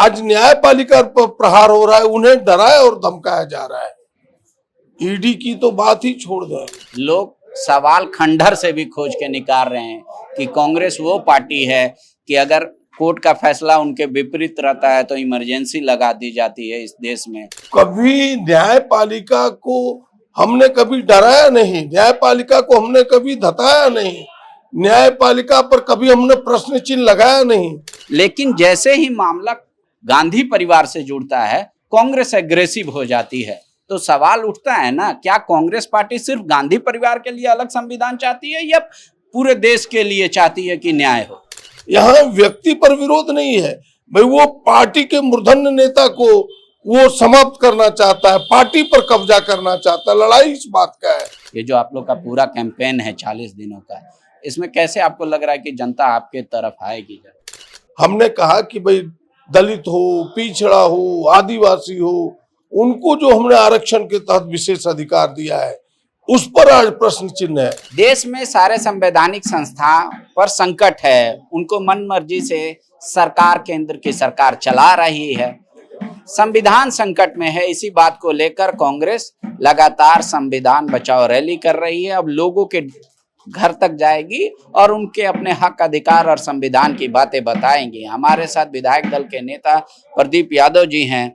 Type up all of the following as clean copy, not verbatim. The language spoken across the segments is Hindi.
आज न्यायपालिका पर प्रहार हो रहा है, उन्हें डराया और धमकाया जा रहा है। ईडी की तो बात ही छोड़ दो। लोग सवाल खंडहर से भी खोज के निकाल रहे हैं कि कांग्रेस वो पार्टी है कि अगर कोर्ट का फैसला उनके विपरीत रहता है तो इमरजेंसी लगा दी जाती है इस देश में। कभी न्यायपालिका को हमने कभी डराया नहीं, न्यायपालिका को हमने कभी धताया नहीं, न्यायपालिका पर कभी हमने प्रश्न चिन्ह लगाया नहीं। लेकिन जैसे ही मामला गांधी परिवार से जुड़ता है, कांग्रेस एग्रेसिव हो जाती है। तो सवाल उठता है ना, क्या कांग्रेस पार्टी सिर्फ गांधी परिवार के लिए अलग संविधान चाहती है या पूरे देश के लिए चाहती है कि न्याय हो? यहाँ व्यक्ति पर विरोध नहीं है भाई, वो पार्टी के मूर्धन्य नेता को वो समाप्त करना चाहता है, पार्टी पर कब्जा करना चाहता है। लड़ाई इस बात का है। ये जो आप लोग का पूरा कैंपेन है 40 दिनों का, इसमें कैसे आपको लग रहा है कि जनता आपके तरफ आएगी? हमने कहा कि भाई दलित हो, पिछड़ा हो, आदिवासी हो, उनको जो हमने आरक्षण के तहत विशेष अधिकार दिया है, उस पर आज प्रश्न चिन्ह है। देश में सारे संवैधानिक संस्था पर संकट है, उनको मन मर्जी से सरकार, केंद्र की सरकार चला रही है, संविधान संकट में है। इसी बात को लेकर कांग्रेस लगातार संविधान बचाओ रैली कर रही है। अब लोगों के घर तक जाएगी और उनके अपने हक, अधिकार और संविधान की बातें बताएंगी। हमारे साथ विधायक दल के नेता प्रदीप यादव जी हैं।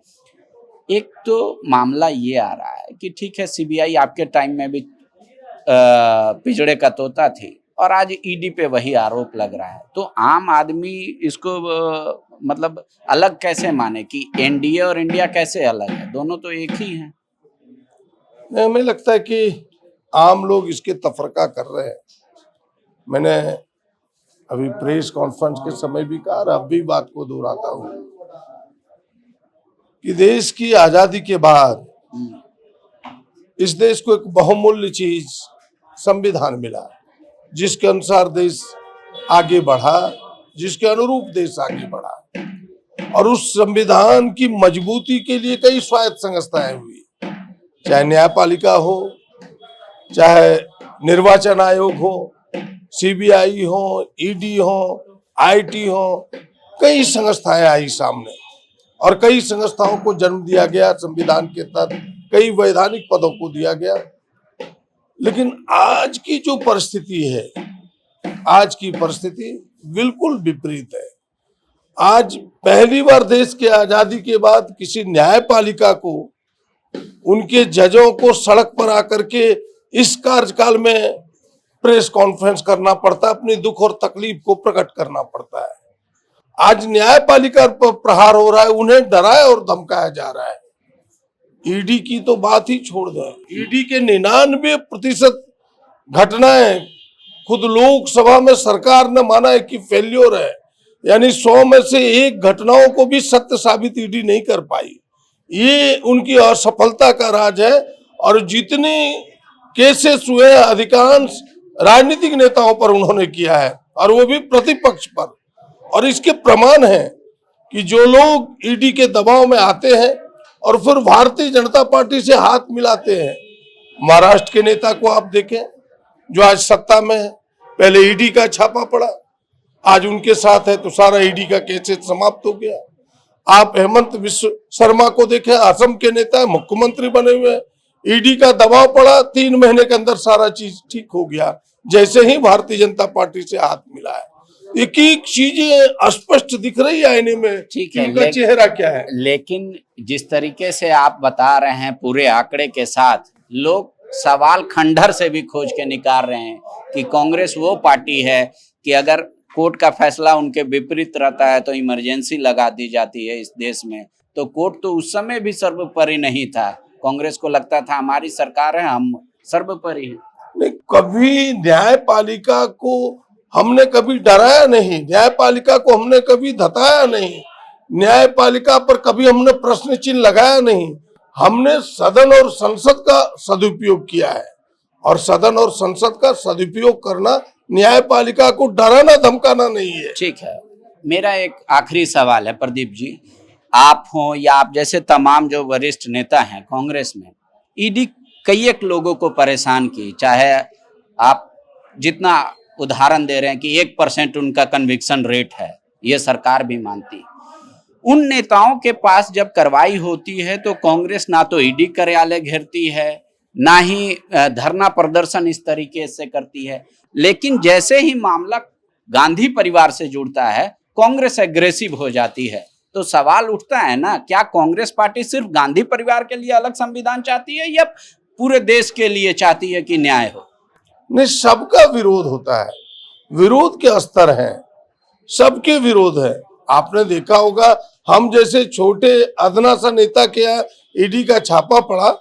एक तो मामला ये आ रहा है कि ठीक है, सीबीआई आपके टाइम में भी पिछड़े का तोता थी और आज ईडी पे वही आरोप लग रहा है। तो आम आदमी इसको मतलब अलग कैसे माने कि एनडीए और इंडिया कैसे अलग है? दोनों तो एक ही हैं। हमें लगता है कि आम लोग इसके तफरका कर रहे हैं। मैंने अभी प्रेस कॉन्फ्रेंस के समय भी कहा और अब भी बात को दोहराता हूँ कि देश की आजादी के बाद इस देश को एक बहुमूल्य चीज संविधान मिला, जिसके अनुसार देश आगे बढ़ा, जिसके अनुरूप देश आगे बढ़ा। और उस संविधान की मजबूती के लिए कई स्वायत्त संस्थाएं हुई, चाहे न्यायपालिका हो, चाहे निर्वाचन आयोग हो, सीबीआई हो, ईडी हो, आईटी हो, कई संस्थाएं आई सामने और कई संस्थाओं को जन्म दिया गया। संविधान के तहत कई वैधानिक पदों को दिया गया। लेकिन आज की जो परिस्थिति है, आज की परिस्थिति बिल्कुल विपरीत है। आज पहली बार देश के आजादी के बाद किसी न्यायपालिका को, उनके जजों को सड़क पर आकर के इस कार्यकाल में प्रेस कॉन्फ्रेंस करना पड़ता है, अपनी दुख और तकलीफ को प्रकट करना पड़ता है। आज न्यायपालिका पर प्रहार हो रहा है, उन्हें डराया और धमकाया जा रहा है। ईडी की तो बात ही छोड़ दो। ईडी के 99% घटनाएं खुद लोकसभा में सरकार ने माना है कि फेल्योर है, यानी 100 में से 1 घटनाओं को भी सत्य साबित ईडी नहीं कर पाई। ये उनकी असफलता का राज है। और जितने केसेस हुए अधिकांश राजनीतिक नेताओं पर उन्होंने किया है, और वो भी प्रतिपक्ष पर। और इसके प्रमाण है कि जो लोग ईडी के दबाव में आते हैं और फिर भारतीय जनता पार्टी से हाथ मिलाते हैं, महाराष्ट्र के नेता को आप देखें जो आज सत्ता में है, पहले ईडी का छापा पड़ा, आज उनके साथ है तो सारा ईडी का केस समाप्त हो गया। आप हेमंत विश्व शर्मा को देखें, असम के नेता, मुख्यमंत्री बने हुए हैं, ईडी का दबाव पड़ा, 3 महीने के अंदर सारा चीज ठीक हो गया, जैसे ही भारतीय जनता पार्टी से हाथ मिला है। एक एक चीजें स्पष्ट दिख रही है आईने में, ठीक है, इनका चेहरा क्या है। लेकिन जिस तरीके से आप बता रहे हैं पूरे आंकड़े के साथ, लोग सवाल खंडहर से भी खोज के निकाल रहे हैं कि कांग्रेस वो पार्टी है कि अगर कोर्ट का फैसला उनके विपरीत रहता है तो इमरजेंसी लगा दी जाती है इस देश में। तो कोर्ट तो उस समय भी सर्वोपरि नहीं था। कांग्रेस को लगता था हमारी सरकार है, हम सर्वोपरि हैं। नहीं, कभी न्यायपालिका को हमने कभी डराया नहीं, न्यायपालिका को हमने कभी धताया नहीं, न्यायपालिका पर कभी हमने प्रश्न चिन्ह लगाया नहीं। हमने सदन और संसद का सदुपयोग किया है, और सदन और संसद का सदुपयोग करना न्यायपालिका को डराना धमकाना नहीं है। ठीक है, मेरा एक आखिरी सवाल है प्रदीप जी, आप हो या आप जैसे तमाम जो वरिष्ठ नेता हैं कांग्रेस में, ईडी कई एक लोगों को परेशान की, चाहे आप जितना उदाहरण दे रहे हैं कि 1% उनका कन्विक्शन रेट है, ये सरकार भी मानती। उन नेताओं के पास जब कार्रवाई होती है तो कांग्रेस ना तो ईडी कार्यालय घेरती है, ना ही धरना प्रदर्शन इस तरीके से करती है। लेकिन जैसे ही मामला गांधी परिवार से जुड़ता है, कांग्रेस एग्रेसिव हो जाती है। तो सवाल उठता है ना, क्या कांग्रेस पार्टी सिर्फ गांधी परिवार के लिए अलग संविधान चाहती है या पूरे देश के लिए चाहती है कि न्याय हो? नहीं, सबका विरोध होता है, विरोध के स्तर हैं, सबके विरोध है। आपने देखा होगा, हम जैसे छोटे अदना सा नेता के यहाँ ईडी का छापा पड़ा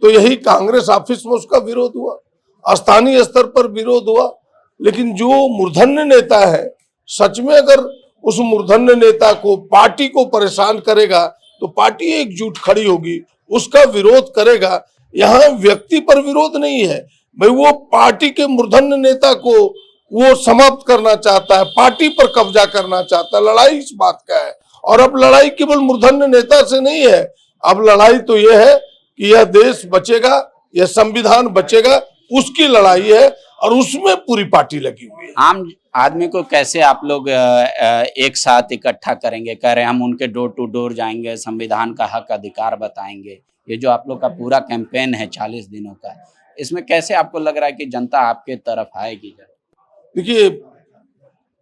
तो यही कांग्रेस ऑफिस में उसका विरोध हुआ, स्थानीय स्तर पर विरोध हुआ। लेकिन जो मूर्धन्य नेता है, सच में अगर उस मूर्धन्य नेता को, पार्टी को परेशान करेगा तो पार्टी एकजुट खड़ी होगी, उसका विरोध करेगा। यहाँ व्यक्ति पर विरोध नहीं है भाई, वो पार्टी के मूर्धन्य नेता को वो समाप्त करना चाहता है, पार्टी पर कब्जा करना चाहता है। लड़ाई इस बात का है। और अब लड़ाई केवल मूर्धन्य नेता से नहीं है, अब लड़ाई तो यह है कि यह देश बचेगा, यह संविधान बचेगा, उसकी लड़ाई है और उसमें पूरी पार्टी लगी हुई है। आम आदमी को कैसे आप लोग एक साथ इकट्ठा करेंगे? कह रहे हैं हम उनके डोर टू डोर जाएंगे, संविधान का हक अधिकार बताएंगे। ये जो आप लोग का पूरा कैंपेन है 40 दिनों का, इसमें कैसे आपको लग रहा है कि जनता आपके तरफ आएगी? देखिए,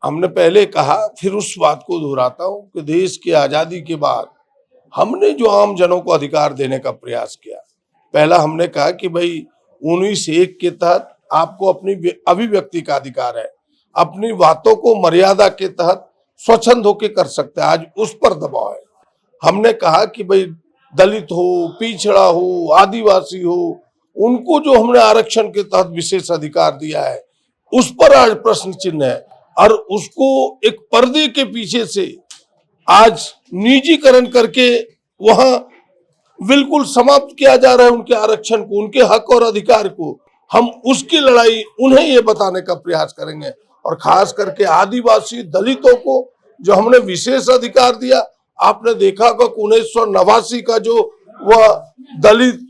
हमने पहले कहा, फिर उस बात को दोहराता हूं कि देश की आजादी के बाद हमने जो आम जनों को अधिकार देने का प्रयास किया, पहला हमने कहा कि भाई 19(1) के तहत आपको अपनी अभिव्यक्ति का अधिकार है, अपनी बातों को मर्यादा के तहत स्वच्छंद होकर कर सकते हैं। आज उस पर दबाव है। हमने कहा कि भाई दलित हो, पिछड़ा हो, आदिवासी हो, उनको जो हमने आरक्षण के तहत विशेष अधिकार दिया है, उस पर आज प्रश्न चिन्ह है। और उसको एक पर्दे के पीछे से आज निजीकरण करके वहां बिल्कुल समाप्त किया जा रहा है उनके आरक्षण को, उनके हक और अधिकार को। हम उसकी लड़ाई उन्हें ये बताने का प्रयास करेंगे। और खास करके आदिवासी दलितों को जो हमने विशेष अधिकार दिया, आपने देखा होगा 1989 का जो वह दलित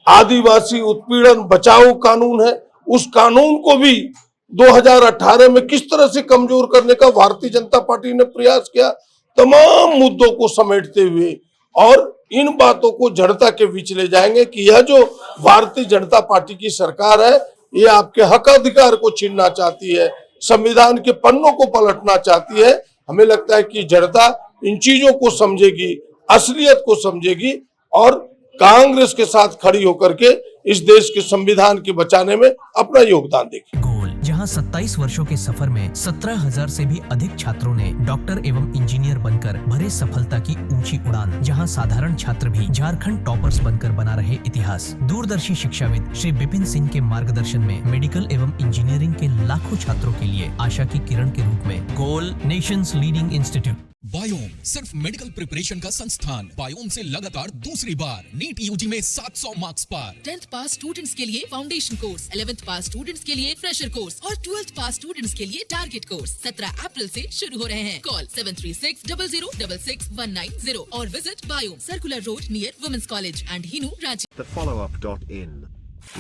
आदिवासी उत्पीड़न बचाओ कानून है, उस कानून को भी 2018 में किस तरह से कमजोर करने का भारतीय जनता पार्टी ने प्रयास किया, तमाम मुद्दों को समेटते हुए। और इन बातों को जनता के बीच ले जाएंगे कि यह जो भारतीय जनता पार्टी की सरकार है, ये आपके हक अधिकार को छीनना चाहती है, संविधान के पन्नों को पलटना चाहती है। हमें लगता है कि जनता इन चीजों को समझेगी, असलियत को समझेगी और कांग्रेस के साथ खड़ी होकर के इस देश के संविधान के बचाने में अपना योगदान देगी। जहां 27 वर्षों के सफर में 17,000 से भी अधिक छात्रों ने डॉक्टर एवं इंजीनियर बनकर भरे सफलता की ऊंची उड़ान, जहां साधारण छात्र भी झारखंड टॉपर्स बनकर बना रहे इतिहास। दूरदर्शी शिक्षाविद श्री विपिन सिंह के मार्गदर्शन में मेडिकल एवं इंजीनियरिंग के लाखों छात्रों के लिए आशा की किरण के रूप में गोल, नेशंस लीडिंग इंस्टीट्यूट। बायोम सिर्फ मेडिकल प्रिपरेशन का संस्थान। बायोम से लगातार दूसरी बार नीट यूजी में 700 मार्क्स पार। 10th पास स्टूडेंट्स के लिए फाउंडेशन कोर्स, 11th पास स्टूडेंट्स के लिए फ्रेशर कोर्स और 12th पास स्टूडेंट्स के लिए टारगेट कोर्स 17 अप्रैल से शुरू हो रहे हैं। कॉल 7360066190 और visit Biome, circular road near women's college and Hinoo, Ranchi. thefollowup.in.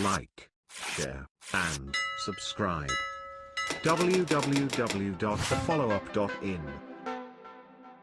Like, share and subscribe. www.thefollowup.in